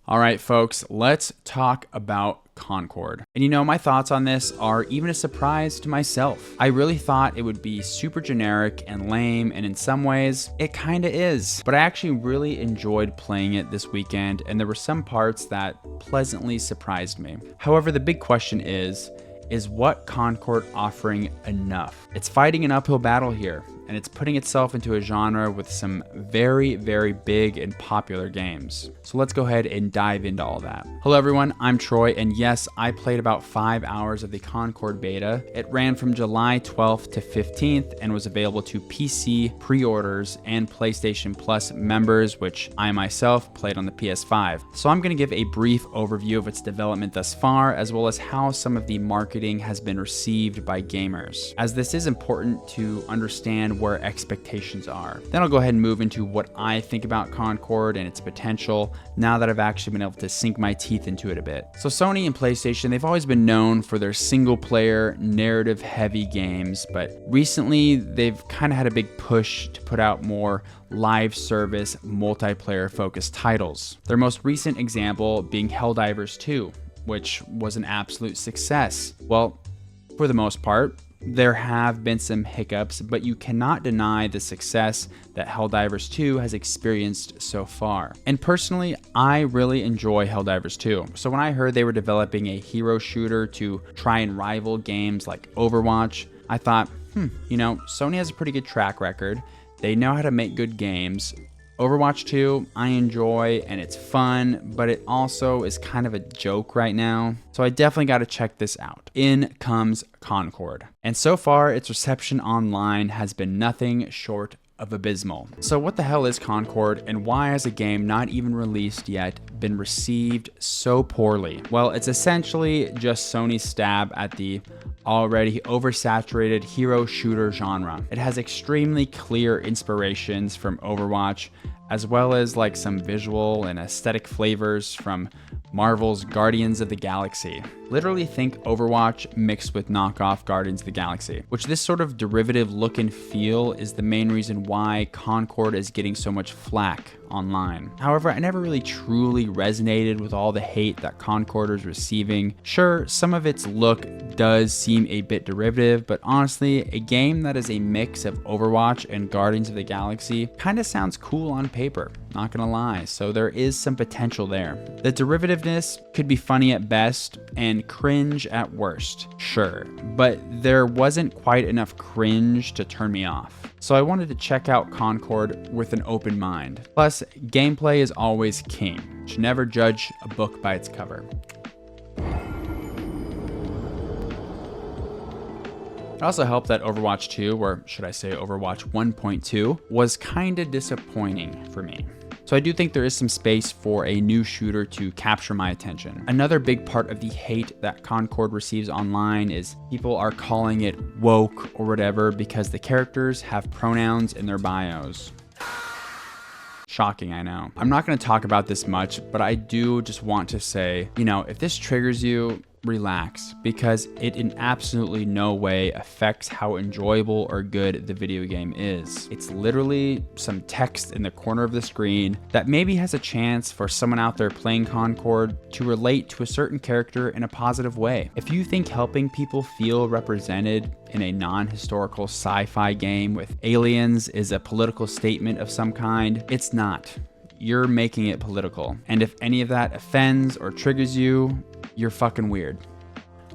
All right, folks, let's talk about Concord. And you know, my thoughts on this are even a surprise to myself. I really thought it would be super generic and lame, and in some ways, it kinda is. But I actually really enjoyed playing it this weekend, and there were some parts that pleasantly surprised me. However, the big question is what Concord offering enough? It's fighting an uphill battle here, and it's putting itself into a genre with some very, very big and popular games. So let's go ahead and dive into all that. Hello everyone, I'm Troy, and yes, I played about 5 hours of the Concord beta. It ran from July 12th to 15th and was available to PC pre-orders and PlayStation Plus members, which I myself played on the PS5. So I'm gonna give a brief overview of its development thus far, as well as how some of the marketing has been received by gamers, as this is important to understand where expectations are. Then I'll go ahead and move into what I think about Concord and its potential now that I've actually been able to sink my teeth into it a bit. So Sony and PlayStation, they've always been known for their single player, narrative heavy games, but recently they've kind of had a big push to put out more live service, multiplayer focused titles. Their most recent example being Helldivers 2, which was an absolute success. Well, for the most part. There have been some hiccups, but you cannot deny the success that Helldivers 2 has experienced so far. And personally, I really enjoy Helldivers 2. So when I heard they were developing a hero shooter to try and rival games like Overwatch, I thought, you know, Sony has a pretty good track record. They know how to make good games. Overwatch 2, I enjoy, and it's fun, but it also is kind of a joke right now. So I definitely got to check this out. In comes Concord. And so far, its reception online has been nothing short of abysmal. So what the hell is Concord, and why has a game not even released yet been received so poorly? Well, it's essentially just Sony's stab at the already oversaturated hero shooter genre. It has extremely clear inspirations from Overwatch, as well as like some visual and aesthetic flavors from Marvel's Guardians of the Galaxy. Literally think Overwatch mixed with knockoff Guardians of the Galaxy, which this sort of derivative look and feel is the main reason why Concord is getting so much flack online. However, I never really truly resonated with all the hate that Concord is receiving. Sure, some of its look does seem a bit derivative, but honestly, a game that is a mix of Overwatch and Guardians of the Galaxy kind of sounds cool on paper, not gonna lie, so there is some potential there. The derivativeness could be funny at best and cringe at worst, sure, but there wasn't quite enough cringe to turn me off. So I wanted to check out Concord with an open mind. Plus, gameplay is always king. You should never judge a book by its cover. It also helped that Overwatch 2, or should I say Overwatch 1.2, was kinda disappointing for me. So I do think there is some space for a new shooter to capture my attention. Another big part of the hate that Concord receives online is people are calling it woke or whatever because the characters have pronouns in their bios. Shocking, I know. I'm not gonna talk about this much, but I do just want to say, you know, if this triggers you, relax, because it in absolutely no way affects how enjoyable or good the video game is. It's literally some text in the corner of the screen that maybe has a chance for someone out there playing Concord to relate to a certain character in a positive way. If you think helping people feel represented in a non-historical sci-fi game with aliens is a political statement of some kind, it's not. You're making it political. And if any of that offends or triggers you, you're fucking weird.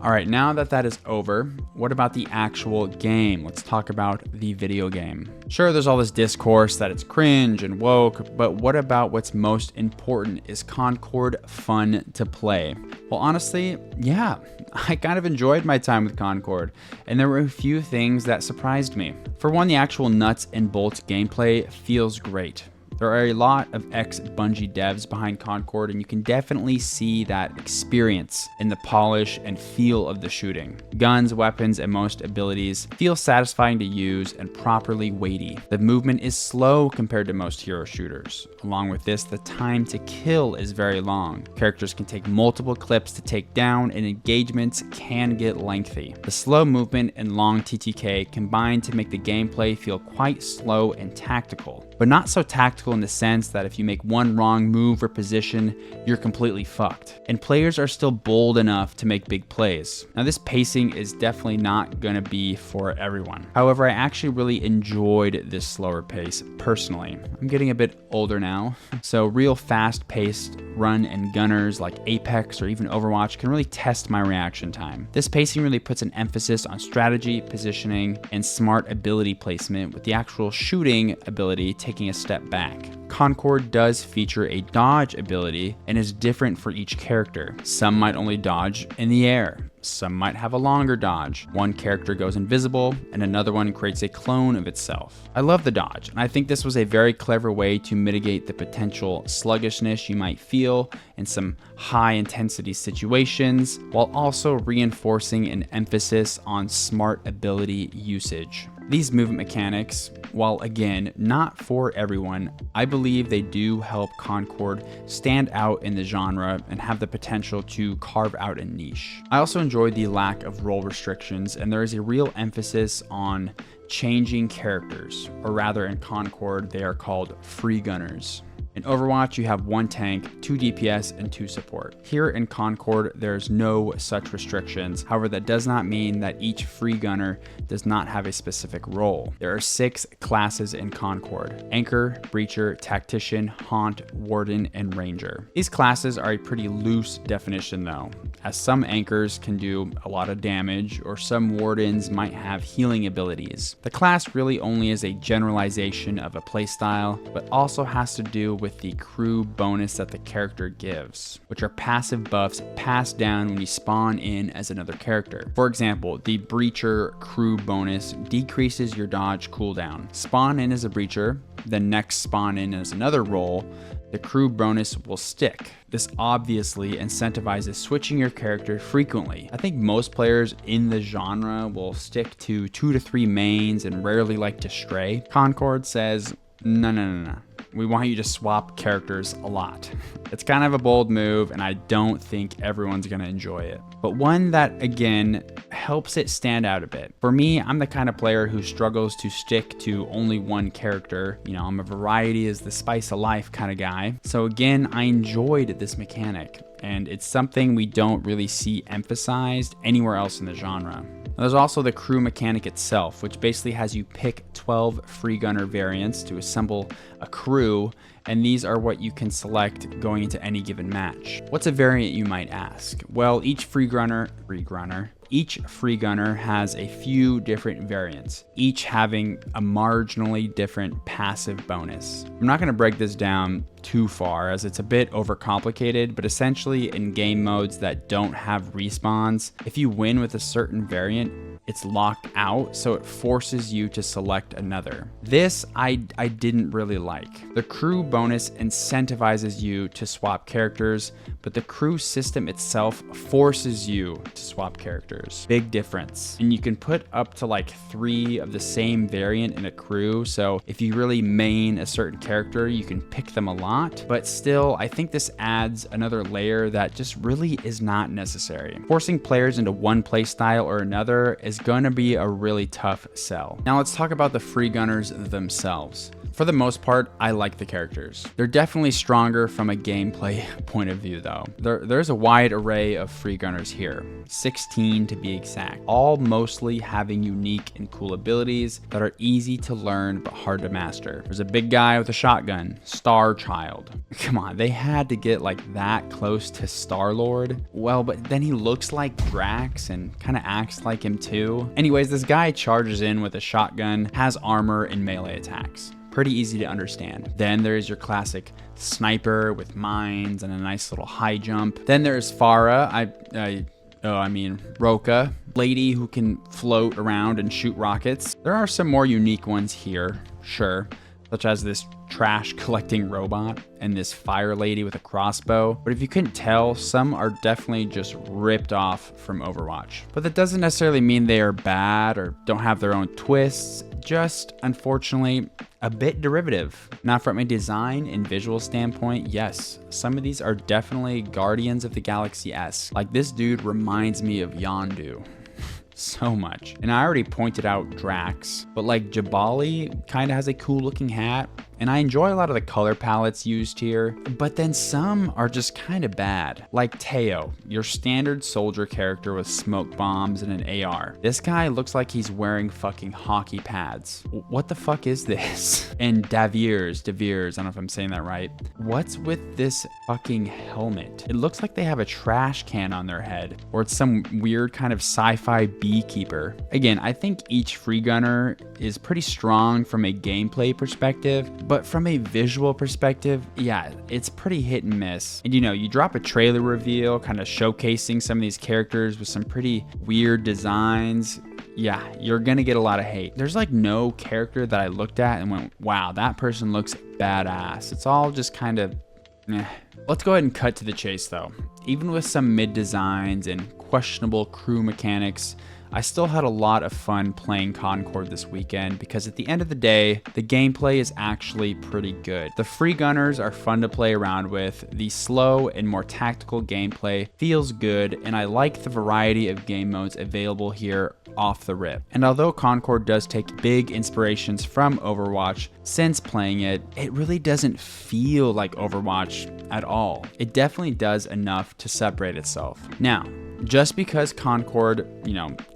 All right, now that that is over, what about the actual game? Let's talk about the video game. Sure, there's all this discourse that it's cringe and woke, but what about what's most important? Is Concord fun to play? Well, honestly, yeah, I kind of enjoyed my time with Concord, and there were a few things that surprised me. For one, the actual nuts and bolts gameplay feels great. There are a lot of ex-Bungie devs behind Concord, and you can definitely see that experience in the polish and feel of the shooting. Guns, weapons, and most abilities feel satisfying to use and properly weighty. The movement is slow compared to most hero shooters. Along with this, the time to kill is very long. Characters can take multiple clips to take down, and engagements can get lengthy. The slow movement and long TTK combine to make the gameplay feel quite slow and tactical. but not so tactical in the sense that if you make one wrong move or position, you're completely fucked. And players are still bold enough to make big plays. Now, this pacing is definitely not going to be for everyone. However, I actually really enjoyed this slower pace personally. I'm getting a bit older now, so real fast-paced run and gunners like Apex or even Overwatch can really test my reaction time. This pacing really puts an emphasis on strategy, positioning, and smart ability placement, with the actual shooting ability taking a step back. Concord does feature a dodge ability and is different for each character. Some might only dodge in the air. Some might have a longer dodge. One character goes invisible and another one creates a clone of itself. I love the dodge, and I think this was a very clever way to mitigate the potential sluggishness you might feel in some high intensity situations, while also reinforcing an emphasis on smart ability usage. These movement mechanics, while again not for everyone, I believe they do help Concord stand out in the genre and have the potential to carve out a niche. I also enjoy the lack of role restrictions, and there is a real emphasis on changing characters, or rather in Concord they are called free gunners. In Overwatch, you have 1 tank, 2 DPS, and 2 support. Here in Concord, there's no such restrictions. However, that does not mean that each free gunner does not have a specific role. There are 6 classes in Concord: Anchor, Breacher, Tactician, Haunt, Warden, and Ranger. These classes are a pretty loose definition though, as some Anchors can do a lot of damage, or some Wardens might have healing abilities. The class really only is a generalization of a playstyle, but also has to do with the crew bonus that the character gives, which are passive buffs passed down when you spawn in as another character. For example, the Breacher crew bonus decreases your dodge cooldown. Spawn in as a Breacher, then next spawn in as another role, the crew bonus will stick. This obviously incentivizes switching your character frequently. I think most players in the genre will stick to 2 to 3 mains and rarely like to stray. Concord says, no. We want you to swap characters a lot. It's kind of a bold move, and I don't think everyone's gonna enjoy it, but one that again helps it stand out a bit. For me, I'm the kind of player who struggles to stick to only one character. You know, I'm a variety is the spice of life kind of guy. So again, I enjoyed this mechanic, and it's something we don't really see emphasized anywhere else in the genre. There's also the crew mechanic itself, which basically has you pick 12 free gunner variants to assemble a crew, and these are what you can select going into any given match. What's a variant, you might ask? Well, each free gunner has a few different variants, each having a marginally different passive bonus. I'm not going to break this down too far as it's a bit overcomplicated, but essentially in game modes that don't have respawns, if you win with a certain variant, it's locked out, so it forces you to select another. This I didn't really like. The crew bonus incentivizes you to swap characters, but the crew system itself forces you to swap characters. Big difference. And you can put up to like 3 of the same variant in a crew, so if you really main a certain character, you can pick them a lot, but still, I think this adds another layer that just really is not necessary. Forcing players into one playstyle or another is going to be a really tough sell. Now let's talk about the free gunners themselves. For the most part, I like the characters. They're definitely stronger from a gameplay point of view though. There's a wide array of free gunners here, 16 to be exact, all mostly having unique and cool abilities that are easy to learn but hard to master. There's a big guy with a shotgun, Star Child. Come on, they had to get like that close to Star-Lord. Well, but then he looks like Drax and kind of acts like him too. Anyways, this guy charges in with a shotgun, has armor and melee attacks. Pretty easy to understand. Then there's your classic sniper with mines and a nice little high jump. Then there's Farah, Roka, lady who can float around and shoot rockets. There are some more unique ones here, sure, such as this trash collecting robot and this fire lady with a crossbow. But if you couldn't tell, some are definitely just ripped off from Overwatch. But that doesn't necessarily mean they are bad or don't have their own twists, just unfortunately a bit derivative. Now from a design and visual standpoint, yes, some of these are definitely Guardians of the Galaxy-esque. Like this dude reminds me of Yondu so much. And I already pointed out Drax, but like Jabali kind of has a cool looking hat. and I enjoy a lot of the color palettes used here, but then some are just kind of bad. Like Teo, your standard soldier character with smoke bombs and an AR. This guy looks like he's wearing fucking hockey pads. What the fuck is this? And Daviers, I don't know if I'm saying that right. What's with this fucking helmet? It looks like they have a trash can on their head, or it's some weird kind of sci-fi beekeeper. Again, I think each free gunner is pretty strong from a gameplay perspective, but from a visual perspective, yeah, it's pretty hit and miss. And you drop a trailer reveal kind of showcasing some of these characters with some pretty weird designs. Yeah, you're gonna get a lot of hate. There's like no character that I looked at and went, wow, that person looks badass. It's all just kind of meh. Let's go ahead and cut to the chase though. Even with some mid designs and questionable crew mechanics, I still had a lot of fun playing Concord this weekend because at the end of the day, the gameplay is actually pretty good. The free gunners are fun to play around with, the slow and more tactical gameplay feels good, and I like the variety of game modes available here off the rip. And although Concord does take big inspirations from Overwatch, since playing it, it really doesn't feel like Overwatch at all. It definitely does enough to separate itself. Now, just because Concord,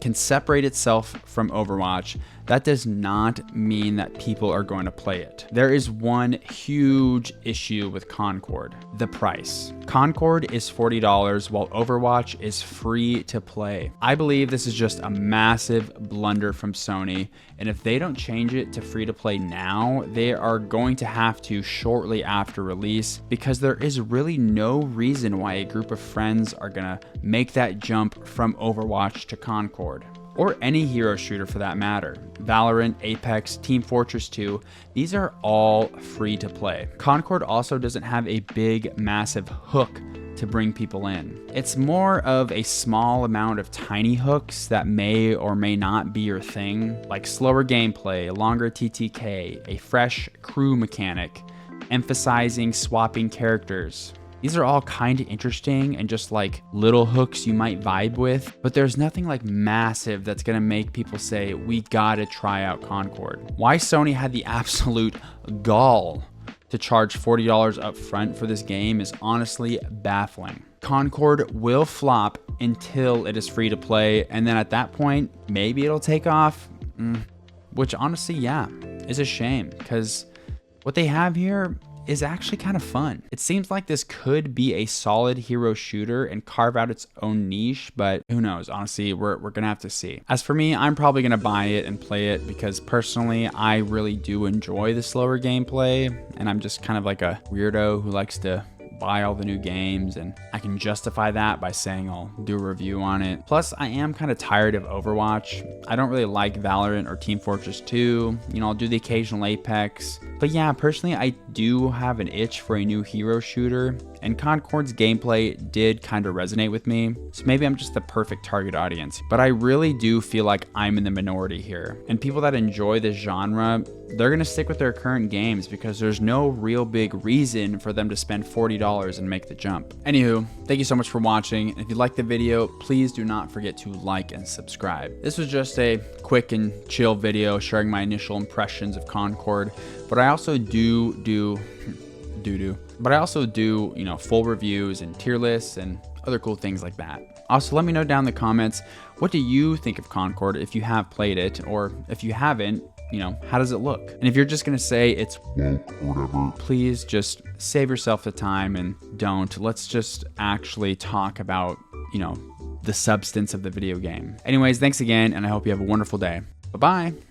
can separate itself from Overwatch, that does not mean that people are going to play it. There is one huge issue with Concord: the price. Concord is $40 while Overwatch is free to play. I believe this is just a massive blunder from Sony, and if they don't change it to free to play now, they are going to have to shortly after release, because there is really no reason why a group of friends are gonna make that jump from Overwatch to Concord. Or any hero shooter for that matter. Valorant, Apex, Team Fortress 2, these are all free to play. Concord also doesn't have a big, massive hook to bring people in. It's more of a small amount of tiny hooks that may or may not be your thing, like slower gameplay, longer TTK, a fresh crew mechanic, emphasizing swapping characters. These are all kind of interesting and just like little hooks you might vibe with, but there's nothing like massive that's gonna make people say, we gotta try out Concord. Why Sony had the absolute gall to charge $40 up front for this game is honestly baffling. Concord will flop until it is free to play, and then at that point, maybe it'll take off, which honestly, yeah, is a shame, because what they have here is actually kind of fun. It seems like this could be a solid hero shooter and carve out its own niche, but who knows? Honestly, we're gonna have to see. As for me, I'm probably gonna buy it and play it because personally, I really do enjoy the slower gameplay, and I'm just kind of like a weirdo who likes to buy all the new games, and I can justify that by saying I'll do a review on it. Plus, I am kind of tired of Overwatch. I don't really like Valorant or Team Fortress 2. I'll do the occasional Apex. But yeah, personally, I do have an itch for a new hero shooter, and Concord's gameplay did kind of resonate with me, so maybe I'm just the perfect target audience. But I really do feel like I'm in the minority here, and people that enjoy this genre, they're gonna stick with their current games because there's no real big reason for them to spend $40 and make the jump. Anywho, thank you so much for watching. If you liked the video, please do not forget to like and subscribe. This was just a quick and chill video sharing my initial impressions of Concord, but I also do full reviews and tier lists and other cool things like that. Also, let me know down in the comments, what do you think of Concord if you have played it, or if you haven't, how does it look? And if you're just gonna say it's whatever, please just save yourself the time and don't. Let's just actually talk about, the substance of the video game. Anyways, thanks again, and I hope you have a wonderful day. Bye-bye.